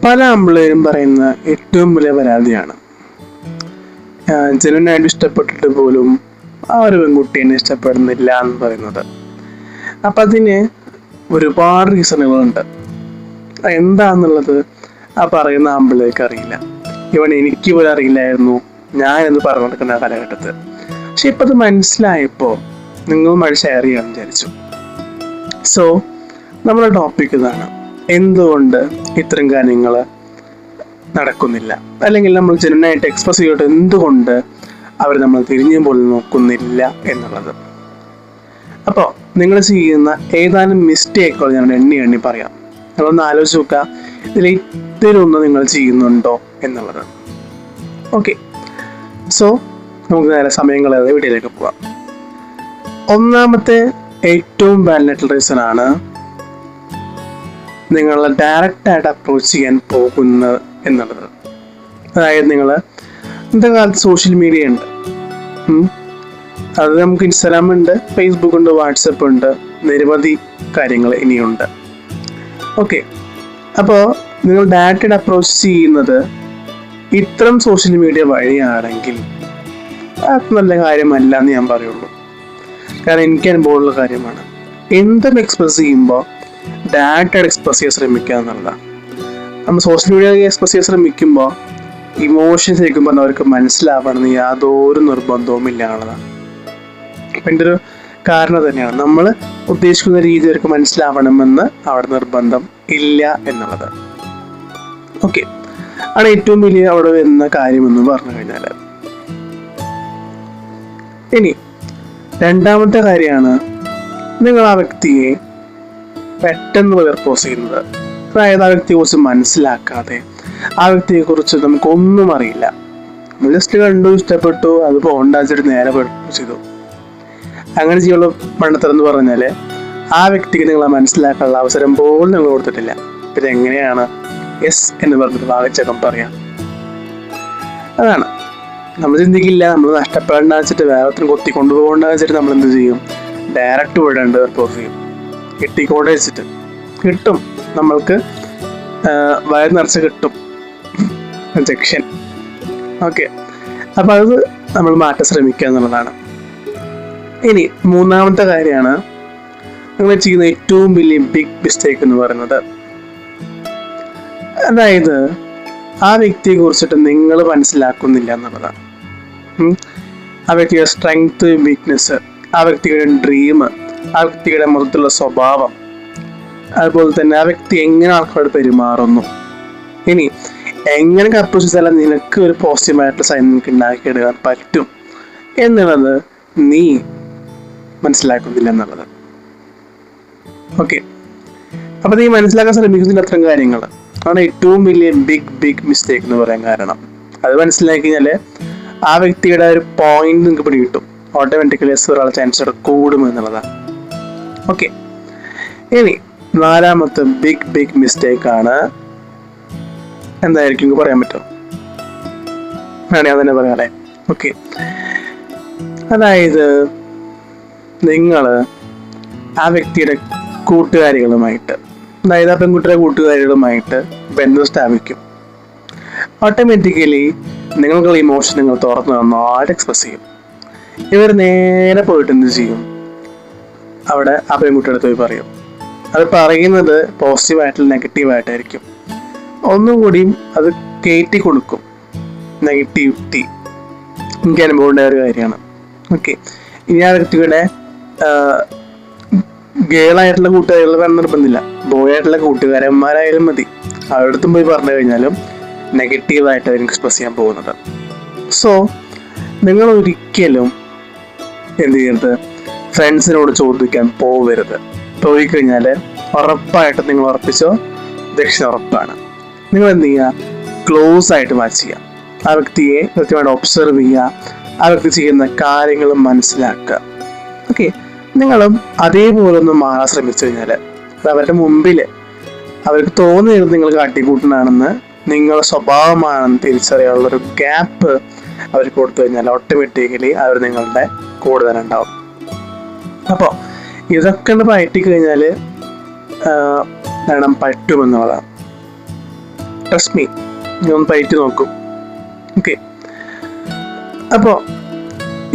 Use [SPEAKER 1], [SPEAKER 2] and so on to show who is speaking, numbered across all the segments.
[SPEAKER 1] പല ആമ്പിള്ളേരും പറയുന്ന ഏറ്റവും വലിയ പരാതിയാണ്, ജനുവിനായിട്ട് ഇഷ്ടപ്പെട്ടിട്ട് പോലും ആ ഒരു പെൺകുട്ടീനെ ഇഷ്ടപ്പെടുന്നില്ല എന്ന് പറയുന്നത്. അപ്പം അതിന് ഒരുപാട് റീസണുകളുണ്ട്. എന്താന്നുള്ളത് ആ പറയുന്ന ആമ്പിള്ളേർക്ക് അറിയില്ല. എനിക്ക് പോലും അറിയില്ലായിരുന്നു ഞാൻ എന്ന് പറഞ്ഞു കൊടുക്കുന്ന കാലഘട്ടത്തിൽ. പക്ഷെ ഇപ്പം അത് മനസ്സിലായപ്പോൾ നിങ്ങളുമായി ഷെയർ ചെയ്യാൻ വിചാരിച്ചു. സോ നമ്മുടെ ടോപ്പിക് ഇതാണ്: എന്തുകൊണ്ട് ഇത്തരം കാര്യങ്ങൾ നടക്കുന്നില്ല, അല്ലെങ്കിൽ നമ്മൾ ജനുവിനായിട്ട് എക്സ്പ്രസ് ചെയ്തിട്ട് എന്തുകൊണ്ട് അവർ നമ്മൾ തിരിഞ്ഞു പോലും നോക്കുന്നില്ല എന്നുള്ളത്. അപ്പോൾ നിങ്ങൾ ചെയ്യുന്ന ഏതാനും മിസ്റ്റേക്കുകൾ ഞാൻ എണ്ണി പറയാം. നിങ്ങളൊന്ന് ആലോചിച്ച് നോക്കുക, ഇതിൽ ഇത്തിരൊന്ന് നിങ്ങൾ ചെയ്യുന്നുണ്ടോ എന്നുള്ളത്. ഓക്കെ, സോ നമുക്ക് നേരെ സമയം കളയാതെ വീഡിയോയിലേക്ക് പോവാം. ഒന്നാമത്തെ ഏറ്റവും വാലിഡ് റീസൺ ആണ് നിങ്ങൾ ഡയറക്റ്റായിട്ട് അപ്രോച്ച് ചെയ്യാൻ പോകുന്നത് എന്നുള്ളത്. അതായത് നിങ്ങൾ ഇന്നത്തെ കാലത്ത് സോഷ്യൽ മീഡിയ ഉണ്ട്, അത് നമുക്ക് ഇൻസ്റ്റാഗ്രാം ഉണ്ട്, ഫേസ്ബുക്ക് ഉണ്ട്, വാട്സപ്പ് ഉണ്ട്, നിരവധി കാര്യങ്ങൾ ഇനിയുണ്ട്. ഓക്കെ, അപ്പോൾ നിങ്ങൾ ഡയറക്റ്റായിട്ട് അപ്രോച്ച് ചെയ്യുന്നത് ഇത്തരം സോഷ്യൽ മീഡിയ വഴിയാണെങ്കിൽ അത് നല്ല കാര്യമല്ല എന്ന് ഞാൻ പറയുള്ളൂ. കാരണം എനിക്ക് അനുഭവമുള്ള കാര്യമാണ്. എന്തും എക്സ്പ്രസ് ചെയ്യുമ്പോൾ ഡയറക്റ്റായിട്ട് എക്സ്പ്രസ് ചെയ്യാൻ ശ്രമിക്കുക എന്നുള്ളതാണ്. നമ്മൾ സോഷ്യൽ മീഡിയ എക്സ്പ്രസ് ചെയ്യാൻ ശ്രമിക്കുമ്പോൾ ഇമോഷൻസ് ശരിക്കും പറഞ്ഞാൽ അവർക്ക് മനസ്സിലാവണമെന്ന് യാതൊരു നിർബന്ധവും ഇല്ല എന്നുള്ളതാണ്. അപ്പം എൻ്റെ ഒരു കാരണം തന്നെയാണ് നമ്മൾ ഉദ്ദേശിക്കുന്ന രീതി അവർക്ക് മനസ്സിലാവണമെന്ന് അവിടെ നിർബന്ധം ഇല്ല എന്നുള്ളത്. ഓക്കെ, ആണ് ഏറ്റവും വലിയ അവിടെ വരുന്ന കാര്യമെന്ന് പറഞ്ഞു കഴിഞ്ഞാൽ. ഇനി രണ്ടാമത്തെ കാര്യമാണ് നിങ്ങൾ ആ വ്യക്തിയെ പെട്ടെന്ന് പ്രപ്പോസ് ചെയ്യുന്നത്. അതായത് ആ വ്യക്തിയെക്കുറിച്ച് മനസ്സിലാക്കാതെ, ആ വ്യക്തിയെക്കുറിച്ച് നമുക്കൊന്നും അറിയില്ല, നമ്മൾ ജസ്റ്റ് കണ്ടു, ഇഷ്ടപ്പെട്ടു, അത് പോണ്ടാച്ചിട്ട് നേരെ പ്രപ്പോസ് ചെയ്തു. അങ്ങനെ ചെയ്യുള്ള പണ്ടത്തരെന്ന് പറഞ്ഞാൽ ആ വ്യക്തിക്ക് നിങ്ങളെ മനസ്സിലാക്കാനുള്ള അവസരം പോലും നിങ്ങൾ കൊടുത്തിട്ടില്ല. പിന്നെ എങ്ങനെയാണ് യെസ് എന്ന് പറഞ്ഞിട്ട് വാങ്ങിച്ചകം പറയാം? അതാണ് നമ്മൾ ചിന്തിക്കില്ല. നമ്മൾ നഷ്ടപ്പെടേണ്ട വെച്ചിട്ട് വേറെ കൊത്തി കൊണ്ടുപോകേണ്ട വെച്ചിട്ട് നമ്മൾ എന്ത് ചെയ്യും? ഡയറക്റ്റ് വിടേണ്ടത് പ്രപ്പോസ് ചെയ്യും. കിട്ടിക്കോടെ വെച്ചിട്ട് കിട്ടും, നമ്മൾക്ക് വയർ നിറച്ച് കിട്ടും റിജക്ഷൻ. ഓക്കെ, അപ്പം അത് നമ്മൾ മാറ്റാൻ ശ്രമിക്കുക എന്നുള്ളതാണ്. ഇനി മൂന്നാമത്തെ കാര്യമാണ് നിങ്ങൾ ചെയ്യുന്ന ഏറ്റവും വലിയ ബിഗ് മിസ്റ്റേക്ക് എന്ന് പറയുന്നത്. അതായത് ആ വ്യക്തിയെ കുറിച്ചിട്ട് നിങ്ങൾ മനസ്സിലാക്കുന്നില്ല എന്നുള്ളതാണ്. ആ വ്യക്തിയുടെ സ്ട്രെങ്ത്, വീക്ക്നെസ്, ആ വ്യക്തിയുടെ ഡ്രീം, ആ വ്യക്തിയുടെ മൊത്തത്തിലുള്ള സ്വഭാവം, അതുപോലെ തന്നെ ആ വ്യക്തി എങ്ങനെ ആൾക്കാരോട് പെരുമാറുന്നു, ഇനി എങ്ങനെ അപ്രോച്ച് ചെയ്താൽ നിനക്ക് ഒരു പോസിറ്റീവായിട്ടുള്ള സൈൻ നിനക്ക് ഉണ്ടാക്കിയെടുക്കാൻ പറ്റും എന്നുള്ളത് നീ മനസ്സിലാക്കുന്നില്ല എന്നുള്ളത്. ഓക്കെ, അപ്പം നീ മനസ്സിലാക്കാൻ ശ്രമിക്കുന്നില്ല അത്തരം കാര്യങ്ങൾ. അതാണ് ഏറ്റവും വലിയ ബിഗ് മിസ്റ്റേക്ക് എന്ന് പറയാൻ കാരണം. അത് മനസ്സിലാക്കി കഴിഞ്ഞാൽ ആ വ്യക്തിയുടെ ഒരു പോയിന്റ് നിങ്ങൾക്ക് പിടി കിട്ടും. ഓട്ടോമാറ്റിക്കലി ഒരാളെ ചാൻസ് കൂടും എന്നുള്ളതാണ്. ഓക്കെ, ഇനി നാലാമത്തെ ബിഗ് മിസ്റ്റേക്ക് ആണ്, എന്തായിരിക്കും പറയാൻ പറ്റുമോ? ഞാൻ തന്നെ പറയാല്ലേ. ഓക്കെ, അതായത് നിങ്ങൾ ആ വ്യക്തിയുടെ കൂട്ടുകാരികളുമായിട്ട്, അതായത് ആ പെൺകുട്ടിയുടെ കൂട്ടുകാരികളുമായിട്ട് ബന്ധം സ്ഥാപിക്കും. ഓട്ടോമാറ്റിക്കലി നിങ്ങൾക്കുള്ള ഇമോഷൻ നിങ്ങൾ തുറന്നു നന്നായിട്ട് എക്സ്പ്രസ് ചെയ്യും. ഇവർ നേരെ പോയിട്ട് എന്ത് ചെയ്യും? അവിടെ ആ പെൺകുട്ടിയുടെ അടുത്ത് പോയി പറയും. അത് പറയുന്നത് പോസിറ്റീവായിട്ടുള്ള നെഗറ്റീവായിട്ടായിരിക്കും. ഒന്നും കൂടിയും അത് കയറ്റി കൊടുക്കും, നെഗറ്റിവിറ്റി. എനിക്ക് അനുഭവം ഉണ്ടായ ഒരു കാര്യമാണ്. ഓക്കെ, ഇനി ആ വ്യക്തിയുടെ ഗേളായിട്ടുള്ള കൂട്ടുകാരികൾ വേണം നിർബന്ധമില്ല, ബോയ് ആയിട്ടുള്ള കൂട്ടുകാരന്മാരായാലും മതി. അവരുടെ പോയി പറഞ്ഞു കഴിഞ്ഞാലും നെഗറ്റീവായിട്ടായിരിക്കും എക്സ്പ്രസ് ചെയ്യാൻ പോകുന്നത്. സോ നിങ്ങൾ ഒരിക്കലും എന്ത് ചെയ്യരുത്? ഫ്രണ്ട്സിനോട് ചോദിക്കാൻ പോവരുത്. പോയി കഴിഞ്ഞാൽ ഉറപ്പായിട്ടും നിങ്ങൾ ഉറപ്പിച്ചോ, ദക്ഷിണ ഉറപ്പാണ്. നിങ്ങൾ എന്ത് ചെയ്യുക? ക്ലോസ് ആയിട്ട് വാച്ച് ചെയ്യുക, ആ വ്യക്തിയെ കൃത്യമായിട്ട് ഒബ്സർവ് ചെയ്യുക, ആ വ്യക്തി ചെയ്യുന്ന കാര്യങ്ങൾ മനസ്സിലാക്കുക. ഓക്കെ, നിങ്ങളും അതേപോലെ ഒന്ന് മാറാൻ ശ്രമിച്ചു കഴിഞ്ഞാൽ അത് അവരുടെ മുമ്പിൽ അവർക്ക് തോന്നിയത് നിങ്ങൾ കാട്ടിക്കൂട്ടനാണെന്ന്, നിങ്ങളുടെ സ്വഭാവമാണെന്ന് തിരിച്ചറിയാനുള്ളൊരു ഗ്യാപ്പ് അവർക്ക് കൊടുത്തു കഴിഞ്ഞാൽ ഓട്ടോമാറ്റിക്കലി അവർ നിങ്ങളുടെ കൂടെ തന്നെ ഉണ്ടാവും. അപ്പോൾ ഇതൊക്കെ ഒന്ന് പയറ്റി കഴിഞ്ഞാൽ നേടാൻ പറ്റുമെന്നുള്ളതാണ്. ട്രസ്റ്റ് മീ, നീ ഒന്ന് പയറ്റി നോക്കും. ഓക്കെ, അപ്പോൾ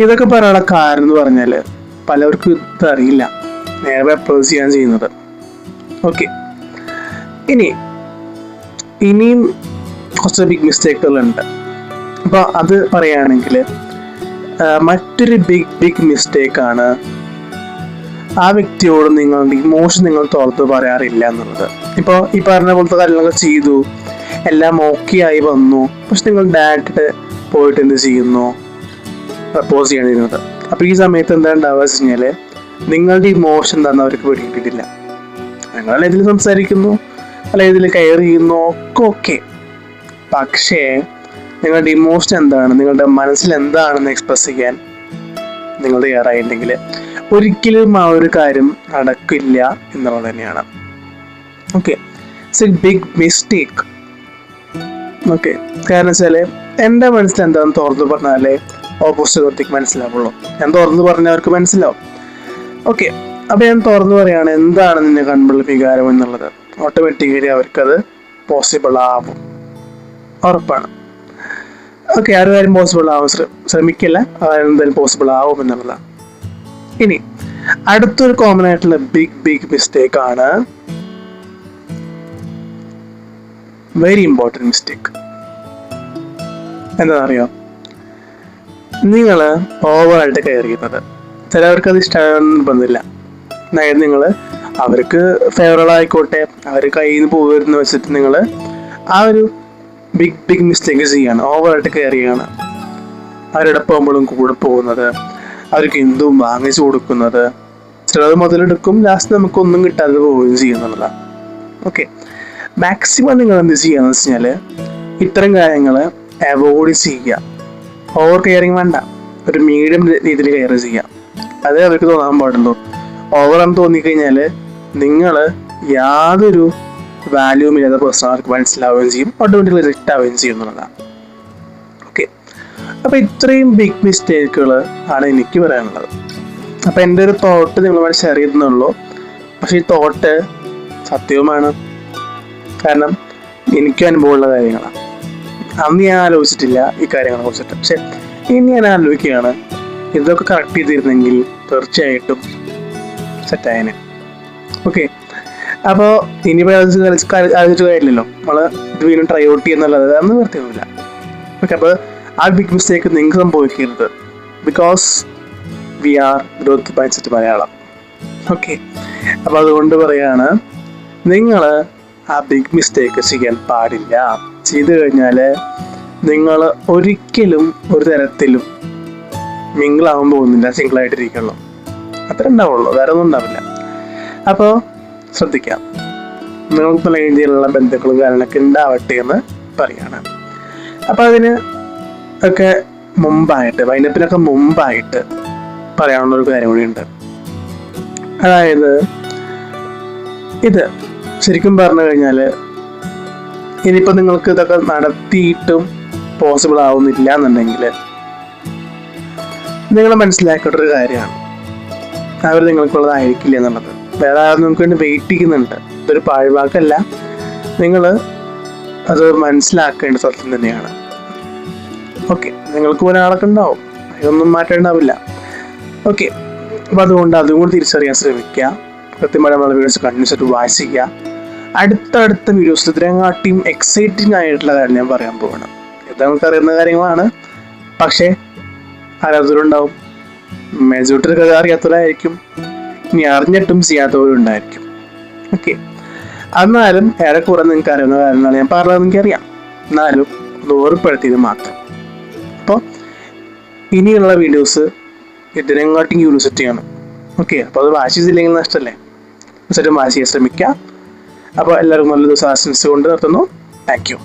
[SPEAKER 1] ഇതൊക്കെ പറയാനുള്ള കാരണം എന്ന് പറഞ്ഞാൽ പലർക്കും ഇതറിയില്ല, നേരെ അപ്രോച്ച് ചെയ്യാൻ ചെയ്യുന്നത്. ഓക്കെ, ഇനിയും കുറച്ച് ബിഗ് മിസ്റ്റേക്കുകളുണ്ട്. അപ്പോൾ അത് പറയുകയാണെങ്കിൽ മറ്റൊരു ബിഗ് മിസ്റ്റേക്കാണ് ആ വ്യക്തിയോട് നിങ്ങളുടെ ഇമോഷൻ നിങ്ങൾ തുറത്ത് പറയാറില്ല എന്നുള്ളത്. ഇപ്പോൾ ഈ പറഞ്ഞ പോലത്തെ കാര്യങ്ങളൊക്കെ ചെയ്തു, എല്ലാം ഓക്കെ ആയി വന്നു, പക്ഷെ നിങ്ങൾ ഡയറക്റ്റ് പോയിട്ട് എന്ത് ചെയ്യുന്നു, പ്രപ്പോസ് ചെയ്യണിരുന്നത്. അപ്പോൾ ഈ സമയത്ത് എന്താ ഉണ്ടാവുക വെച്ച് കഴിഞ്ഞാൽ നിങ്ങളുടെ ഇമോഷൻ എന്താണെന്ന് അവർക്ക് പിടികിട്ടിട്ടില്ല. നിങ്ങൾ ഇതിൽ സംസാരിക്കുന്നു, അല്ല ഇതിൽ കെയർ ചെയ്യുന്നു, ഒക്കെ ഓക്കെ, പക്ഷേ നിങ്ങളുടെ ഇമോഷൻ എന്താണ്, നിങ്ങളുടെ മനസ്സിൽ എന്താണെന്ന് എക്സ്പ്രസ് ചെയ്യാൻ നിങ്ങൾ തയ്യാറായിട്ടുണ്ടെങ്കിൽ ഒരിക്കലും ആ ഒരു കാര്യം നടക്കില്ല എന്നുള്ളത് തന്നെയാണ്. Okay, it's a big mistake. Okay, കാരണം വെച്ചാൽ എൻ്റെ മനസ്സിൽ എന്താണെന്ന് തുറന്നു പറഞ്ഞാലേ ഓപ്പോസിറ്റ് വ്യക്തിക്ക് മനസ്സിലാവുള്ളൂ. ഞാൻ തുറന്നു പറഞ്ഞാൽ അവർക്ക് മനസ്സിലാവും. ഓക്കെ, അപ്പോൾ ഞാൻ തുറന്നു പറയുകയാണ് എന്താണ് നിന്നെ കണ്ടുള്ള വികാരം എന്നുള്ളത്. ഓട്ടോമാറ്റിക്കലി അവർക്കത് പോസിബിൾ ആവും, ഉറപ്പാണ്. ഓക്കെ, ആ ഒരു കാര്യം പോസിബിൾ ആവും ശ്രമിക്കില്ല, എന്തായാലും പോസിബിൾ ആവും എന്നുള്ളതാണ്. ഇനി അടുത്തൊരു കോമൺ ആയിട്ടുള്ള ബിഗ് മിസ്റ്റേക്ക് ആണ്, വെരി ഇമ്പോർട്ടൻറ്റ് മിസ്റ്റേക്ക്. എന്താണെന്നറിയോ, നിങ്ങൾ ഓവറായിട്ട് കെയർ ചെയ്യുന്നത്. ചിലവർക്ക് അത് ഇഷ്ടമാണെന്ന് പറഞ്ഞില്ല. അതായത് നിങ്ങൾ അവർക്ക് ഫേവറബിൾ ആയിക്കോട്ടെ, അവർ കയ്യിൽ നിന്ന് പോകരുതെന്ന് വെച്ചിട്ട് നിങ്ങൾ ആ ഒരു ബിഗ് മിസ്റ്റേക്ക് ചെയ്യാണ്, ഓവറായിട്ട് കെയർ ചെയ്യാണ്. അവരുടെ പോകുമ്പോഴും കൂടെ പോകുന്നത്, അവർക്ക് എന്തും വാങ്ങിച്ചു കൊടുക്കുന്നത്, ചിലത് മുതലെടുക്കും, ലാസ്റ്റ് നമുക്കൊന്നും കിട്ടാതെ പോവുകയും ചെയ്യുന്നതാണ്. ഓക്കെ, മാക്സിമം നിങ്ങൾ എന്ത് ചെയ്യുകയെന്ന് വെച്ച് കഴിഞ്ഞാൽ ഇത്തരം കാര്യങ്ങൾ അവോയ്ഡ് ചെയ്യുക. ഓവർ കെയറിങ് വേണ്ട, ഒരു മീഡിയം രീതിയിൽ കെയർ ചെയ്യുക. അതേ അവർക്ക് തോന്നാൻ പാടുള്ളൂ. ഓവറാന്ന് തോന്നിക്കഴിഞ്ഞാൽ നിങ്ങൾ യാതൊരു വാല്യൂവും ഇല്ലാത്ത പേഴ്സൺ അവർക്ക് മനസ്സിലാവുകയും ചെയ്യും, ഓട്ടോമാറ്റിക്കലി റിജക്റ്റ് ആവുകയും ചെയ്യുന്നതാണ്. ഓക്കെ, അപ്പോൾ ഇത്രയും ബിഗ് മിസ്റ്റേക്കുകൾ ആണ് എനിക്ക് പറയാനുള്ളത്. അപ്പോൾ എൻ്റെ ഒരു തോട്ട് നിങ്ങളുമായി ഷെയർ ചെയ്തെന്നുള്ളൂ. പക്ഷേ ഈ തോട്ട് സത്യവുമാണ്, കാരണം എനിക്കും അനുഭവമുള്ള കാര്യങ്ങളാണ്. അന്ന് ഞാൻ ആലോചിച്ചിട്ടില്ല ഈ കാര്യങ്ങളെ കുറിച്ചിട്ട്, പക്ഷെ ഇനി ഞാൻ ആലോചിക്കുകയാണ്, ഇതൊക്കെ കറക്റ്റ് ചെയ്തിരുന്നെങ്കിൽ തീർച്ചയായിട്ടും സെറ്റായനെ. ഓക്കെ, അപ്പോൾ ഇനിയിപ്പോൾ ആലോചിച്ച് കാര്യമില്ലല്ലോ, നമ്മൾ ഇത് വീണ്ടും ട്രൈ ഔട്ട് ചെയ്യുന്നുള്ളത് അന്ന് നിർത്തിയൊന്നുമില്ല. ഓക്കെ, അപ്പോൾ ആ ബിഗ് മിസ്റ്റേക്ക് നിങ്ങൾക്ക് സംഭവിക്കരുത്. Because we are growth mindset Malayalam. Okay, അപ്പോൾ അതുകൊണ്ട് പറയാണ്, നിങ്ങൾ ആ ബിഗ് മിസ്റ്റേക്ക് ചെയ്യാൻ പാടില്ല. ചെയ്തു കഴിഞ്ഞാൽ നിങ്ങൾ ഒരിക്കലും ഒരു തരത്തിലും മിങ്കിളാവാൻ പോകുന്നില്ല, സിംഗിളായിട്ടിരിക്കുള്ളൂ. അത്ര ഉണ്ടാവുള്ളൂ, വേറെ ഒന്നും ഉണ്ടാവില്ല. അപ്പോൾ ശ്രദ്ധിക്കാം, നിങ്ങൾക്ക് നല്ല രീതിയിലുള്ള ബന്ധുക്കളും കാര്യങ്ങളൊക്കെ ഉണ്ടാവട്ടെ എന്ന് പറയാണ്. അപ്പോൾ അതിന് ഒക്കെ മുമ്പായിട്ട്, വൈൻഡപ്പിനൊക്കെ മുമ്പായിട്ട് പറയാനുള്ളൊരു കാര്യം കൂടിയുണ്ട്. അതായത് ഇത് ശരിക്കും പറഞ്ഞു കഴിഞ്ഞാൽ ഇനിയിപ്പോൾ നിങ്ങൾക്ക് ഇതൊക്കെ നടത്തിയിട്ടും പോസിബിൾ ആവുന്നില്ല എന്നുണ്ടെങ്കിൽ നിങ്ങൾ മനസ്സിലാക്കേണ്ട ഒരു കാര്യമാണ്, അവർ നിങ്ങൾക്കുള്ളതായിരിക്കില്ല എന്നുള്ളത്. വേറെ ആരും നിങ്ങൾക്ക് വേണ്ടി വെയിറ്റ് ചെയ്യുന്നുണ്ട്. ഇതൊരു പാഴ്വാക്കല്ല, നിങ്ങൾ അത് മനസ്സിലാക്കേണ്ട സത്യം തന്നെയാണ്. ഓക്കെ, നിങ്ങൾക്ക് ഒരാളൊക്കെ ഉണ്ടാവും, ഇതൊന്നും മാറ്റേണ്ടാവില്ല. ഓക്കെ, അപ്പോൾ അതുകൊണ്ട് അതും കൂടി തിരിച്ചറിയാൻ ശ്രമിക്കുക. കൃത്യമായ നമ്മളെ വീഡിയോസ് കണ്ടിന്യൂസ് ആയിട്ട് വാച്ച് ചെയ്യുക. അടുത്ത വീഡിയോസിൽ ഇതിനെക്കാട്ടിയും എക്സൈറ്റിംഗ് ആയിട്ടുള്ള കാര്യം ഞാൻ പറയാൻ പോവാണ്. ഇത് നമുക്ക് അറിയുന്ന കാര്യങ്ങളാണ്, പക്ഷേ അറിയാത്തവരുണ്ടാവും, മെജോറിറ്റി അറിയാത്തവരായിരിക്കും, ഇനി അറിഞ്ഞിട്ടും ചെയ്യാത്തവരും ഉണ്ടായിരിക്കും. ഓക്കെ, എന്നാലും ഏറെക്കുറെ നിങ്ങൾക്ക് അറിയുന്ന കാര്യങ്ങളാണ് ഞാൻ പറഞ്ഞത്, എനിക്കറിയാം, എന്നാലും ഒന്ന് ഓർമ്മപ്പെടുത്തിയത് മാത്രം. അപ്പോൾ ഇനിയുള്ള വീഡിയോസ് ഇതിനെക്കാട്ടിയും യൂണിവേഴ്സിറ്റിയാണ്. ഓക്കെ, അപ്പോൾ അത് വാച്ച് ചെയ്തില്ലെങ്കിൽ നഷ്ടമല്ലേ, വാച്ച് ചെയ്യാൻ ശ്രമിക്കുക. അപ്പോൾ എല്ലാവർക്കും നല്ല ദിവസം ആശംസിച്ചുകൊണ്ട് നിർത്തുന്നു. Thank you.